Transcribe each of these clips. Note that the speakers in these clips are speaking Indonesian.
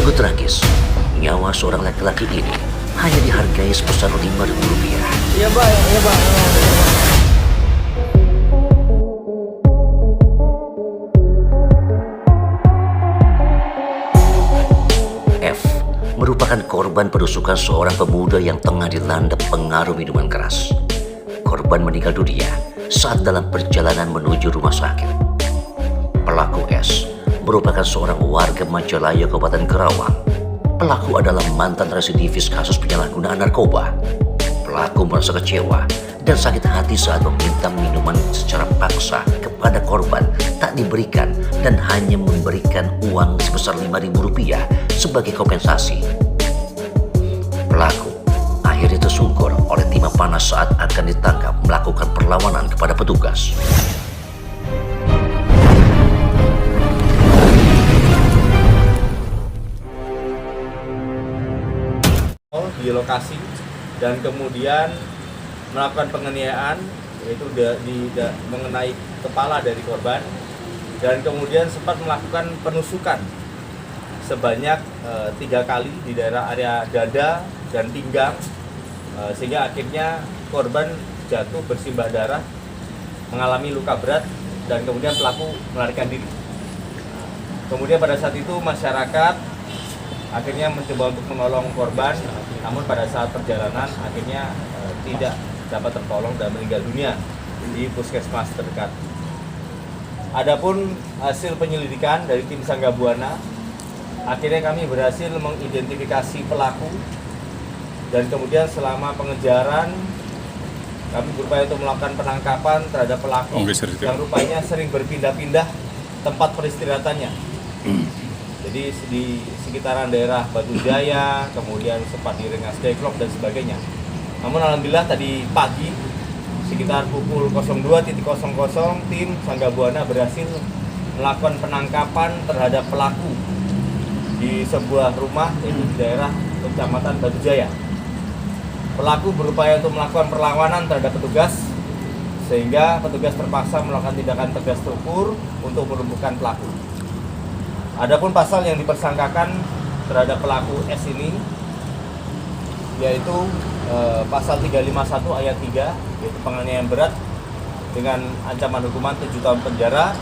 Sungguh tragis, nyawa seorang laki-laki ini hanya dihargai sebesar Rp5.000. Iya Pak, iya Pak. F merupakan korban penusukan seorang pemuda yang tengah dilanda pengaruh minuman keras. Korban meninggal dunia saat dalam perjalanan menuju rumah sakit. Pelaku S merupakan seorang warga Majalaya, Kabupaten Karawang. Pelaku adalah mantan residivis kasus penyalahgunaan narkoba. Pelaku merasa kecewa dan sakit hati saat meminta minuman secara paksa kepada korban tak diberikan dan hanya memberikan uang sebesar Rp5.000 sebagai kompensasi. Pelaku akhirnya tersungkur oleh timah panas saat akan ditangkap melakukan perlawanan kepada petugas. Di lokasi dan kemudian melakukan penganiayaan, yaitu mengenai kepala dari korban, dan kemudian sempat melakukan penusukan sebanyak 3 kali di daerah area dada dan pinggang, sehingga akhirnya korban jatuh bersimbah darah, mengalami luka berat, dan kemudian pelaku melarikan diri. Kemudian pada saat itu masyarakat akhirnya mencoba untuk menolong korban, namun pada saat perjalanan akhirnya tidak dapat tertolong dan meninggal dunia di puskesmas terdekat. Adapun hasil penyelidikan dari tim Sangga Buana, akhirnya kami berhasil mengidentifikasi pelaku, dan kemudian selama pengejaran kami berupaya untuk melakukan penangkapan terhadap pelaku yang rupanya sering berpindah-pindah tempat peristirahatannya. Jadi di sekitaran daerah Batu Jaya, kemudian sempat di Rengas Dengklok dan sebagainya. Namun alhamdulillah tadi pagi sekitar pukul 02.00 tim Sangga Buana berhasil melakukan penangkapan terhadap pelaku di sebuah rumah yaitu di daerah Kecamatan Batu Jaya. Pelaku berupaya untuk melakukan perlawanan terhadap petugas, sehingga petugas terpaksa melakukan tindakan tegas terukur untuk melumpuhkan pelaku. Adapun pasal yang dipersangkakan terhadap pelaku S ini yaitu pasal 351 ayat 3, yaitu penganiayaan berat dengan ancaman hukuman 7 tahun penjara,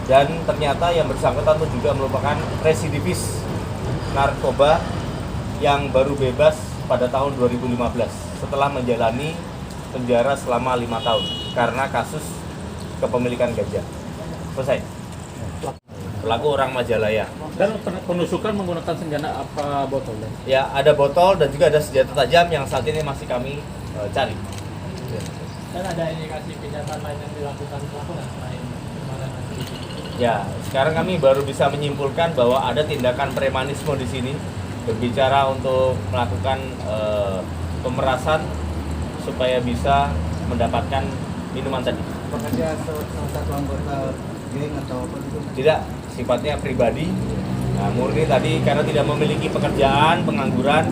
dan ternyata yang bersangkutan itu juga merupakan residivis narkoba yang baru bebas pada tahun 2015 setelah menjalani penjara selama 5 tahun karena kasus kepemilikan ganja. Selesai. Pelaku orang Majalaya. Dan penusukan menggunakan senjata apa, botol? Ya, ada botol dan juga ada senjata tajam yang saat ini masih kami cari. Dan ada indikasi kejahatan lain yang dilakukan pelaku selain kemarin? Ya, sekarang kami baru bisa menyimpulkan bahwa ada tindakan premanisme di sini, berbicara untuk melakukan pemerasan supaya bisa mendapatkan minuman tadi. Apakah dia salah satu anggota geng atau apa itu? Tidak, sifatnya pribadi. Nah, murni tadi karena tidak memiliki pekerjaan, pengangguran,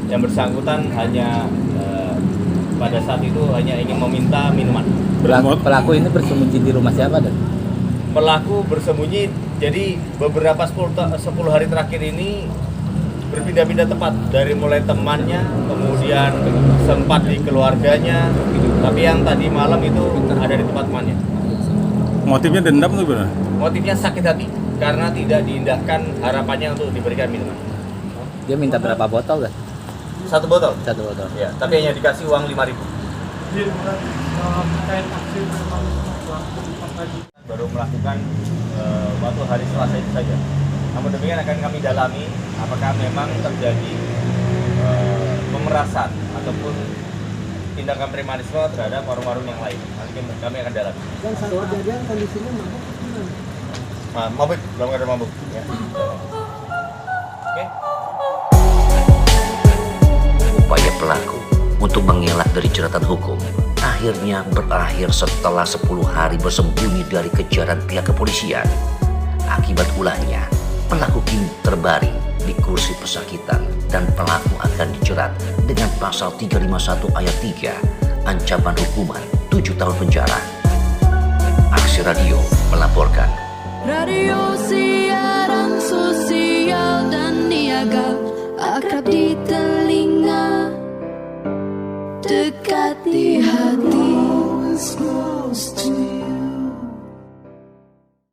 yang bersangkutan hanya pada saat itu hanya ingin meminta minuman. Pelaku ini bersembunyi di rumah siapa, Dan? Pelaku bersembunyi, jadi beberapa 10 hari terakhir ini berpindah-pindah tempat, dari mulai temannya, kemudian sempat di keluarganya, tapi yang tadi malam itu ada di tempat temannya. Motifnya dendam tuh gimana? Motifnya sakit hati karena tidak diindahkan harapannya untuk diberikan minuman. Dia minta berapa botol, Dan? 1 botol. 1 botol. Ya, tapi hanya dikasih uang 5.000. Baru melakukan waktu hari Selasa itu saja. Namun demikian akan kami dalami apakah memang terjadi pemerasan ataupun tindakan premanisme terhadap warung-warung yang lain. Nanti kami akan dalami. Dan saat kejadian kondisinya mabuk gimana? Mabuk, belum ada mabuk. Ya. Oke. Upaya pelaku untuk mengelak dari jeratan hukum akhirnya berakhir setelah 10 hari bersembunyi dari kejaran pihak kepolisian. Akibat ulahnya, pelaku kini terbaring di kursi pesakitan dan pelaku akan dijerat dengan pasal 351 ayat 3, ancaman hukuman 7 tahun penjara. Aksi Radio melaporkan. Radio siaran sosial dan niaga. akrab di telinga, dekat di hati.